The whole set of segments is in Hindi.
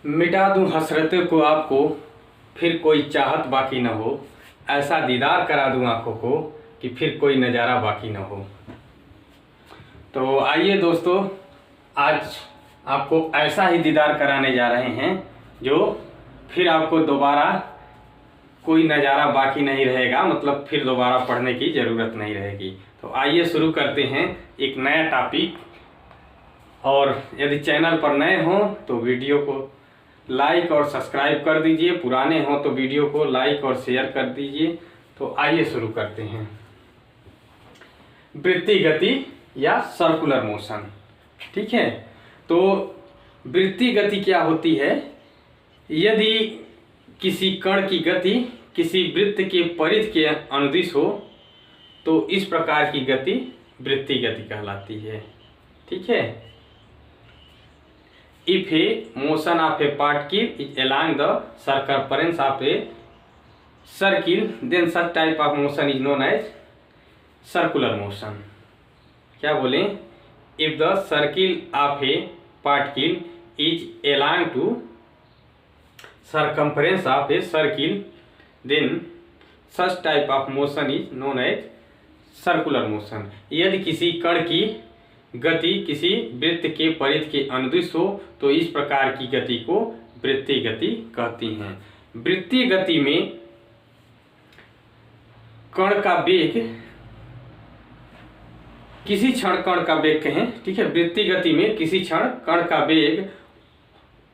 मिटा दूं हसरतों को आपको, फिर कोई चाहत बाकी न हो। ऐसा दीदार करा दूं आंखों को कि फिर कोई नज़ारा बाकी न हो। तो आइए दोस्तों, आज आपको ऐसा ही दीदार कराने जा रहे हैं जो फिर आपको दोबारा कोई नज़ारा बाकी नहीं रहेगा, मतलब फिर दोबारा पढ़ने की ज़रूरत नहीं रहेगी। तो आइए शुरू करते हैं एक नया टॉपिक। और यदि चैनल पर नए हों तो वीडियो को लाइक और सब्सक्राइब कर दीजिए, पुराने हों तो वीडियो को लाइक और शेयर कर दीजिए। तो आइए शुरू करते हैं। वृत्तीय गति या सर्कुलर मोशन। ठीक है, तो वृत्तीय गति क्या होती है? यदि किसी कण की गति किसी वृत्त के परिधि के अनुदिश हो तो इस प्रकार की गति वृत्तीय गति कहलाती है। ठीक है, if A motion of A particle is along the circumference of a circle, then such type of motion is known as circular motion। क्या बोलें? If the circle of A particle is along to circumference of a circle, then such type of motion is known as circular motion। यदि किसी कण की गति किसी वृत्त के परिधि के अनुदिश हो तो इस प्रकार की गति को वृत्तीय गति कहती हैं। वृत्तीय गति में कण का वेग, किसी क्षण कण का वेग कहें, ठीक है, वृत्तीय गति में किसी क्षण कण का वेग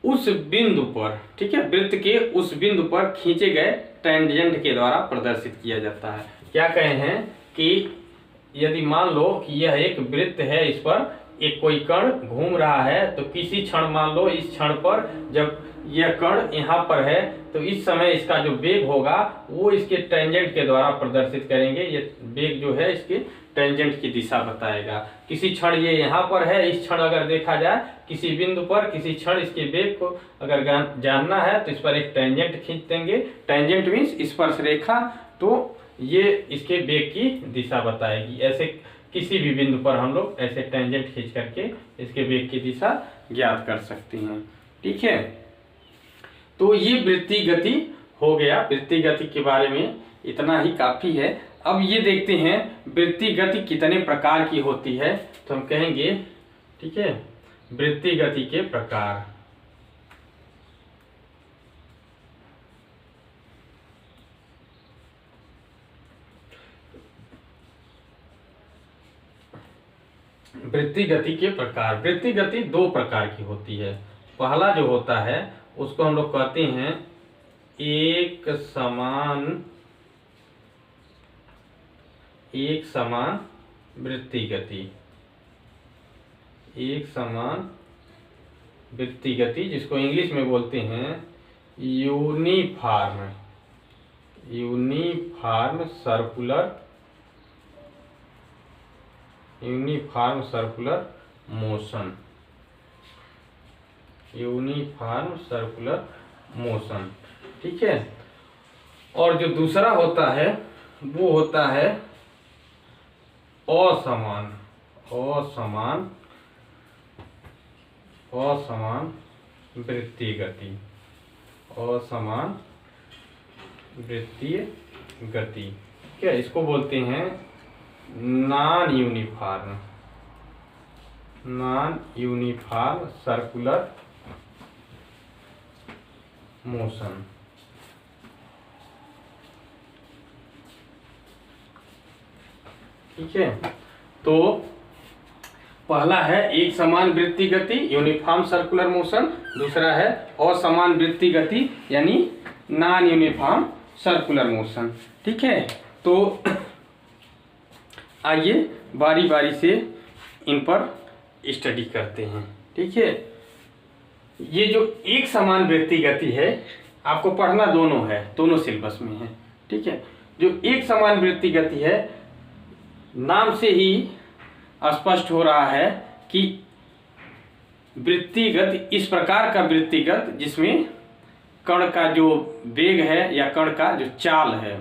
उस बिंदु पर, ठीक है, वृत्त के उस बिंदु पर खींचे गए टेंजेंट के द्वारा प्रदर्शित किया जाता है। क्या कहे हैं कि यदि मान लो कि यह एक वृत्त है, इस पर एक कोई कण घूम रहा है, तो किसी क्षण मान लो इस क्षण पर जब यह कण यहाँ पर है तो इस समय इसका जो वेग होगा वो इसके टेंजेंट के द्वारा प्रदर्शित करेंगे। ये वेग जो है इसके टेंजेंट की दिशा बताएगा। किसी क्षण ये यहाँ पर है, इस क्षण अगर देखा जाए किसी बिंदु पर किसी क्षण इसके वेग को अगर जानना है तो इस पर एक टेंजेंट खींच देंगे। टेंजेंट मीन्स स्पर्श रेखा, तो ये इसके वेग की दिशा बताएगी। ऐसे किसी भी बिंदु पर हम लोग ऐसे टेंजेंट खींच करके इसके वेग की दिशा ज्ञात कर सकते हैं। ठीक है, तो ये वृत्तीय गति हो गया। वृत्तीय गति के बारे में इतना ही काफी है। अब ये देखते हैं वृत्तीय गति कितने प्रकार की होती है। तो हम कहेंगे, ठीक है, वृत्तीय गति के प्रकार। वृत्तीय गति के प्रकार। वृत्तीय गति दो प्रकार की होती है। पहला जो होता है उसको हम लोग कहते हैं एक समान वृत्तीय गति। एक समान वृत्तीय गति, जिसको इंग्लिश में बोलते हैं uniform circular motion. Uniform circular motion, ठीक है। और जो दूसरा होता है वो होता है असमान वृत्तीय गति। असमान वृत्तीय गति, क्या इसको बोलते हैं नॉन यूनिफॉर्म सर्कुलर मोशन। ठीक है, तो पहला है एक समान वृत्तीय गति यूनिफॉर्म सर्कुलर मोशन, दूसरा है असमान वृत्तीय गति यानी नॉन यूनिफॉर्म सर्कुलर मोशन। ठीक है, तो आइए बारी बारी से इन पर स्टडी करते हैं। ठीक है, ये जो एक समान वृत्तीय गति है आपको पढ़ना दोनों है, दोनों सिलेबस में है। ठीक है, जो एक समान वृत्तीय गति है, नाम से ही स्पष्ट हो रहा है कि वृत्तीय गति इस प्रकार का वृत्तीय गति जिसमें कण का जो वेग है या कण का जो चाल है,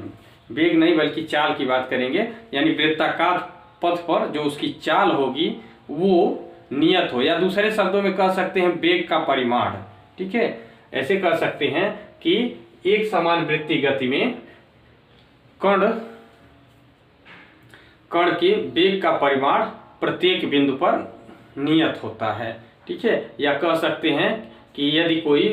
वेग नहीं बल्कि चाल की बात करेंगे, यानी वृत्ताकार पथ पर जो उसकी चाल होगी वो नियत हो, या दूसरे शब्दों में कह सकते हैं वेग का परिमाण। ठीक है, ऐसे कह सकते हैं कि एक समान वृत्तीय गति में कण के वेग का परिमाण प्रत्येक बिंदु पर नियत होता है। ठीक है, या कह सकते हैं कि यदि कोई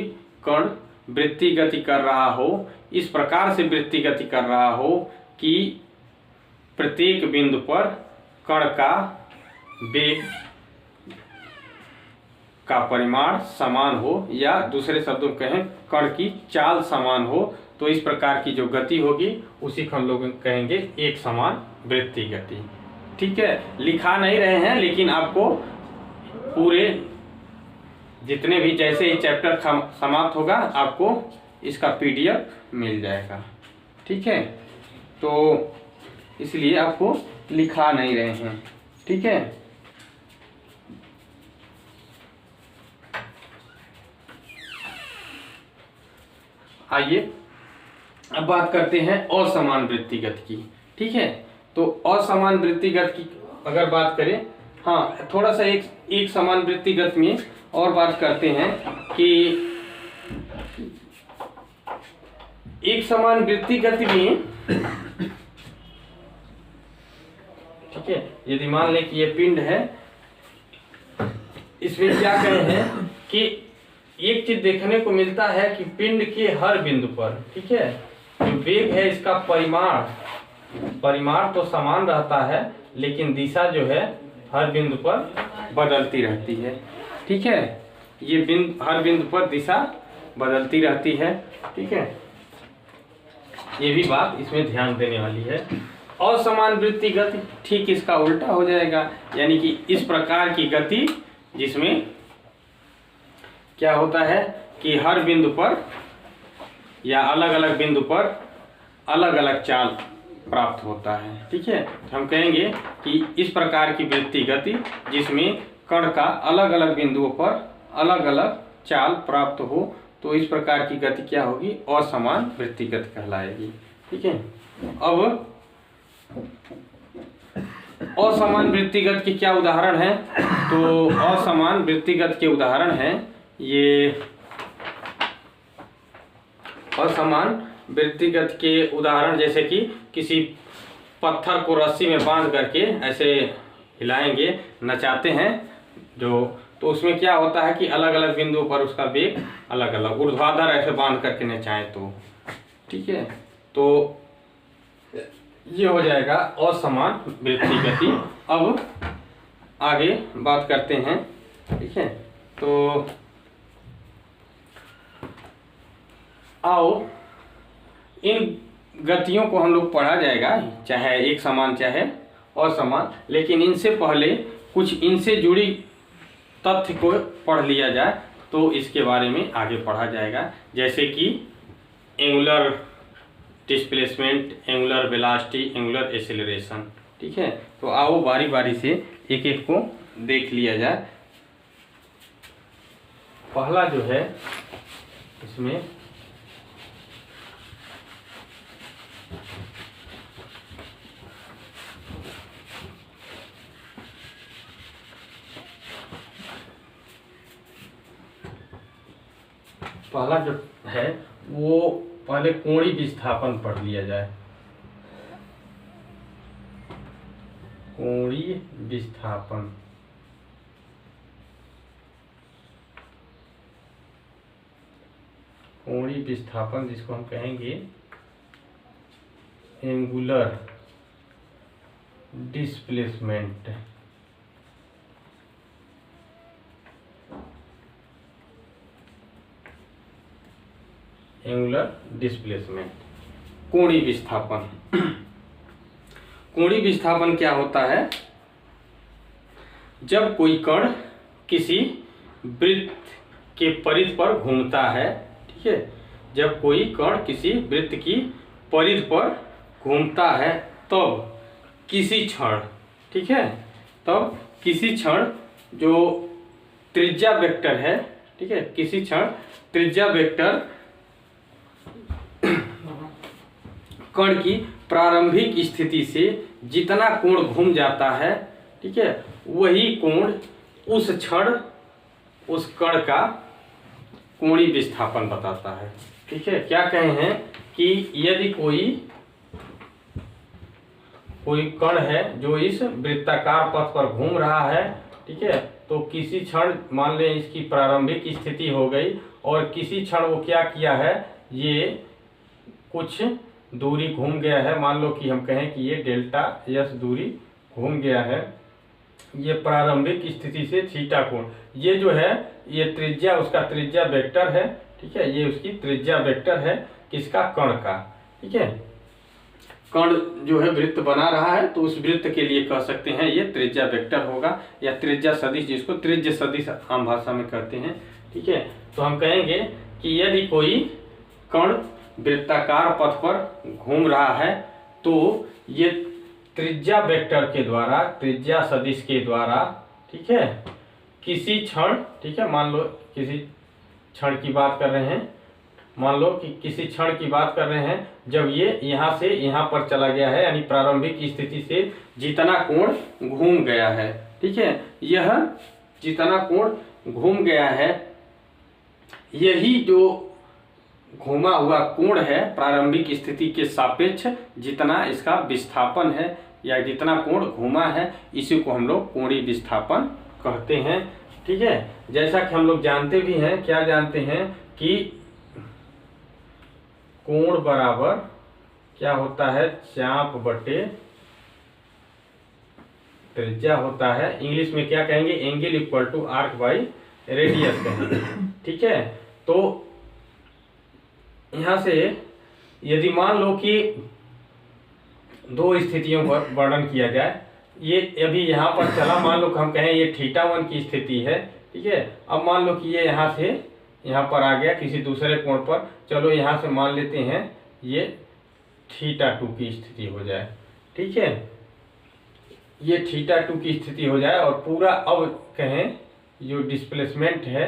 कण वृत्तीय गति कर रहा हो, इस प्रकार से वृत्तीय गति कर रहा हो कि प्रत्येक बिंदु पर कण का वेग का परिमाण समान हो, या दूसरे शब्दों में कहें कण की चाल समान हो, तो इस प्रकार की जो गति होगी उसी को हम लोग कहेंगे एक समान वृत्तीय गति। ठीक है, लिखा नहीं रहे हैं, लेकिन आपको पूरे जितने भी जैसे ही चैप्टर समाप्त होगा आपको इसका PDF मिल जाएगा। ठीक है, तो इसलिए आपको लिखा नहीं रहे हैं। ठीक है, आइए अब बात करते हैं असमान वृत्तीय गति की। ठीक है, तो असमान वृत्तीय गति की अगर बात करें, हाँ थोड़ा सा एक समान वृत्तीय गति में और बात करते हैं कि एक समान वृत्तीय गति में, ठीक है, यदि मान लें कि ये पिंड है, इसमें क्या कहे हैं कि एक चीज देखने को मिलता है कि पिंड के हर बिंदु पर, ठीक है, जो वेग है इसका परिमाण तो समान रहता है, लेकिन दिशा जो है हर बिंदु पर बदलती रहती है। ठीक है, ये हर बिंदु पर दिशा बदलती रहती है। ठीक है, ये भी बात इसमें ध्यान देने वाली है। असमान वृत्तीय गति ठीक इसका उल्टा हो जाएगा, यानी कि इस प्रकार की गति जिसमें क्या होता है कि हर बिंदु पर या अलग अलग बिंदु पर अलग अलग चाल प्राप्त होता है। ठीक है, हम कहेंगे कि इस प्रकार की वृत्तीय गति जिसमें कण का अलग अलग बिंदुओं पर अलग अलग चाल प्राप्त हो, तो इस प्रकार की गति क्या होगी, असमान वृत्तीय गति कहलाएगी। ठीक है, अब असमान वृत्तीय गति के क्या उदाहरण है, तो असमान वृत्तीय गति के उदाहरण हैं ये असमान वृत्तीय गति के उदाहरण, जैसे कि किसी पत्थर को रस्सी में बांध करके ऐसे हिलाएंगे, नचाते हैं जो, तो उसमें क्या होता है कि अलग अलग बिंदुओं पर उसका वेग अलग अलग, ऊर्ध्वाधर ऐसे बांध करके नचाएं तो। ठीक है, तो ये हो जाएगा असमान वृत्तीय गति। अब आगे बात करते हैं। ठीक है, तो आओ इन गतियों को हम लोग पढ़ा जाएगा, चाहे एक समान चाहे असमान, लेकिन इनसे पहले कुछ इनसे जुड़ी तथ्य को पढ़ लिया जाए तो इसके बारे में आगे पढ़ा जाएगा, जैसे कि angular displacement, angular velocity, angular acceleration. ठीक है, तो आओ बारी बारी से एक एक को देख लिया जाए। पहला जो है इसमें पहला जो है वो पहले कोणीय विस्थापन पढ़ लिया जाए। कोणीय विस्थापन, कोणीय विस्थापन जिसको हम कहेंगे एंगुलर डिस्प्लेसमेंट। एंगुलर डिस्प्लेसमेंट, कोणीय विस्थापन। कोणीय विस्थापन क्या होता है, जब कोई कण किसी वृत्त के परिधि पर घूमता है। ठीक है, जब कोई कण किसी वृत्त की परिधि पर घूमता है तब किसी क्षण, ठीक है, तब किसी क्षण जो त्रिज्या वेक्टर है, ठीक है, किसी क्षण त्रिज्या वेक्टर कण की प्रारंभिक स्थिति से जितना कोण घूम जाता है, ठीक है, वही कोण उस क्षण उस कण का कोणीय विस्थापन बताता है। ठीक है, क्या कहे हैं कि यदि कोई कण है जो इस वृत्ताकार पथ पर घूम रहा है, ठीक है, तो किसी क्षण मान लें इसकी प्रारंभिक स्थिति हो गई और किसी क्षण वो क्या किया है, ये कुछ दूरी घूम गया है, मान लो कि हम कहें कि ये डेल्टा एस दूरी घूम गया है, ये प्रारंभिक स्थिति से थीटा कोण, ये जो है ये त्रिज्या, उसका त्रिज्या वेक्टर है। ठीक है, ये उसकी त्रिज्या वेक्टर है किसका, कण का। ठीक है, कण जो है वृत्त बना रहा है तो उस वृत्त के लिए कह सकते हैं ये त्रिज्या वेक्टर होगा या त्रिज्या सदिश, जिसको त्रिज्य सदिश आम भाषा में कहते हैं। ठीक है, तो हम कहेंगे कि यदि कोई कण वृत्ताकार पथ पर घूम रहा है तो ये त्रिज्या वेक्टर के द्वारा, त्रिज्या सदिश के द्वारा, ठीक है, किसी क्षण, ठीक है, मान लो किसी क्षण की बात कर रहे हैं, मान लो कि किसी क्षण की बात कर रहे हैं जब ये यहाँ से यहाँ पर चला गया है, यानी प्रारंभिक स्थिति से जितना कोण घूम गया है, ठीक है, यह जितना कोण घूम गया है, यही जो घूमा हुआ कोण है प्रारंभिक स्थिति के सापेक्ष जितना इसका विस्थापन है या जितना कोण घूमा है, इसी को हम लोग कोणीय विस्थापन कहते हैं। ठीक है, जैसा कि हम लोग जानते भी हैं, क्या जानते हैं कि कोण बराबर क्या होता है, चाप बटे त्रिज्या होता है। इंग्लिश में क्या कहेंगे, angle equal to arc by radius कहेंगे। ठीक है, तो यहां से यदि मान लो कि दो स्थितियों पर वर्णन किया जाए, ये अभी यहाँ पर चला, मान लो कि हम कहें ये θ1 की स्थिति है। ठीक है, अब मान लो कि ये यहाँ से यहाँ पर आ गया किसी दूसरे कोण पर, चलो यहाँ से मान लेते हैं ये θ2 की स्थिति हो जाए। ठीक है, ये θ2 की स्थिति हो जाए और पूरा अब कहें जो डिस्प्लेसमेंट है,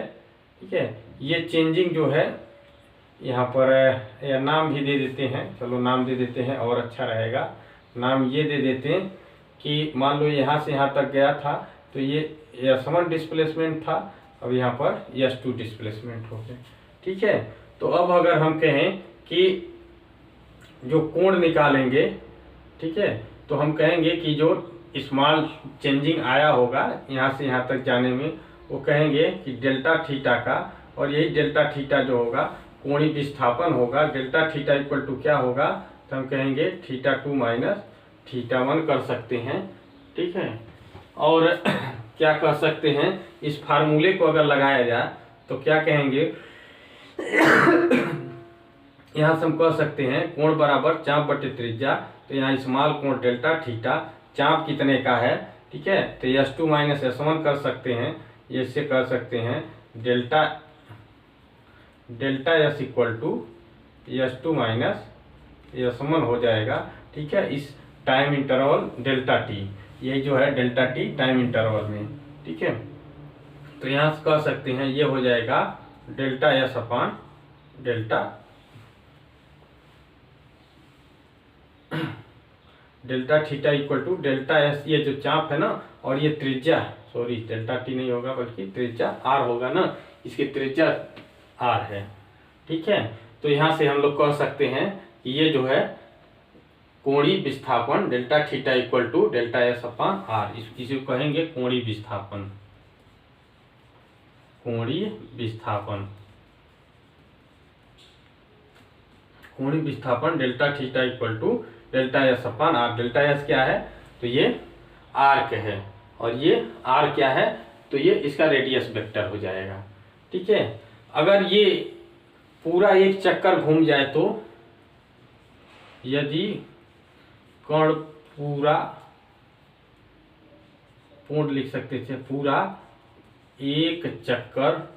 ठीक है, ये चेंजिंग जो है यहाँ पर, या नाम भी दे देते हैं, चलो नाम दे देते हैं और अच्छा रहेगा, नाम ये दे देते हैं कि मान लो यहाँ से यहाँ तक गया था तो ये S1 डिस्प्लेसमेंट था, अब यहाँ पर S2 डिस्प्लेसमेंट हो गया। ठीक है, तो अब अगर हम कहें कि जो कोण निकालेंगे, ठीक है, तो हम कहेंगे कि जो स्मॉल चेंजिंग आया होगा यहाँ से यहाँ तक जाने में, वो कहेंगे कि डेल्टा थीटा का, और यही डेल्टा थीटा जो होगा कोणीय विस्थापन होगा। डेल्टा थीटा इक्वल टू क्या होगा, तो हम कहेंगे θ2 माइनस θ1 कर सकते हैं। ठीक है, और क्या कह सकते हैं, इस फार्मूले को अगर लगाया जाए तो क्या कहेंगे, यहाँ से हम कह सकते हैं कोण बराबर चाप बटे त्रिज्या, तो यहाँ स्मॉल कोण डेल्टा थीटा, चाप कितने का है, ठीक है, तो S2 माइनस S1 कर सकते हैं, इससे कर सकते हैं delta S equal to S2 माइनस S1 हो जाएगा। ठीक है, इस टाइम इंटरवल डेल्टा टी, यही जो है डेल्टा टी टाइम इंटरवल में। ठीक है, तो यहाँ से कह सकते हैं ये हो जाएगा delta S upon delta theta equal to delta S, ये जो चाप है ना, और ये त्रिज्या, सॉरी डेल्टा टी नहीं होगा बल्कि त्रिज्या R होगा ना, इसकी त्रिज्या R है। ठीक है, तो यहाँ से हम लोग कह सकते हैं कि ये जो है कोणीय विस्थापन delta theta equal to delta S upon R, इसी को कहेंगे कोणीय विस्थापन। कोणीय विस्थापन delta theta equal to delta S upon R। Delta S क्या है, तो ये आर्क है, और ये R क्या है, तो ये इसका रेडियस वेक्टर हो जाएगा। ठीक है, अगर ये पूरा एक चक्कर घूम जाए तो, यदि कण पूर्ण लिख सकते थे, पूरा एक चक्कर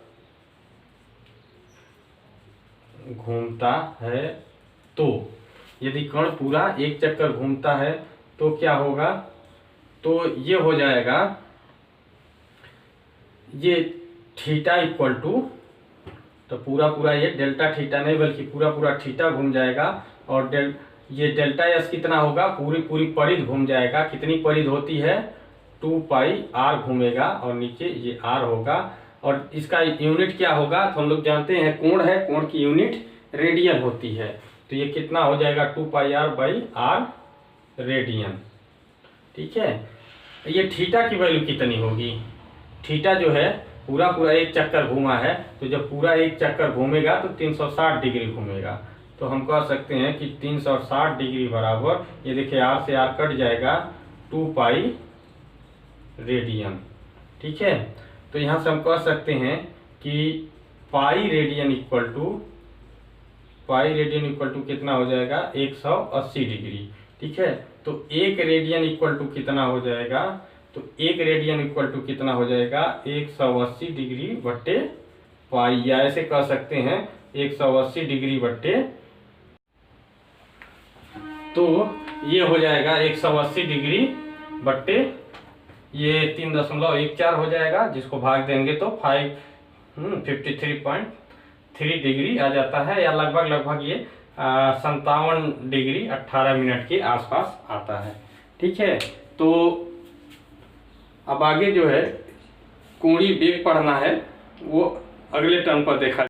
घूमता है तो, यदि कण पूरा एक चक्कर घूमता है तो क्या होगा, तो ये हो जाएगा, ये थीटा इक्वल टू, तो पूरा ये डेल्टा थीटा नहीं बल्कि पूरा थीटा घूम जाएगा, और ये डेल्टा S कितना होगा, पूरी परिधि घूम जाएगा। कितनी परिधि होती है, 2 पाई R घूमेगा, और नीचे ये R होगा, और इसका यूनिट क्या होगा, तो हम लोग जानते हैं कोण है, कोण की यूनिट रेडियन होती है। तो ये कितना हो जाएगा 2πr/r रेडियन। ठीक है, ये थीटा की वैल्यू कितनी होगी, थीटा जो है पूरा एक चक्कर घूमा है, तो जब पूरा एक चक्कर घूमेगा तो 360 डिग्री घूमेगा। तो हम कह सकते हैं कि 360 डिग्री बराबर, ये देखिए r से r कट जाएगा, 2π रेडियन। ठीक है, तो यहाँ से हम कह सकते हैं कि पाई रेडियन इक्वल टू कितना हो जाएगा 180 डिग्री। ठीक है, तो एक रेडियन इक्वल टू कितना हो जाएगा, तो एक रेडियन इक्वल टू कितना हो जाएगा 180 डिग्री बट्टे पाई, या ऐसे कह सकते हैं 180 डिग्री बट्टे, तो ये हो जाएगा 180 डिग्री बट्टे ये 3.14 हो जाएगा, जिसको भाग देंगे तो 53.3 डिग्री आ जाता है, या लगभग ये 57 डिग्री 18 मिनट के आसपास आता है। ठीक है, तो अब आगे जो है कोणीय वेग पढ़ना है, वो अगले टर्म पर देखा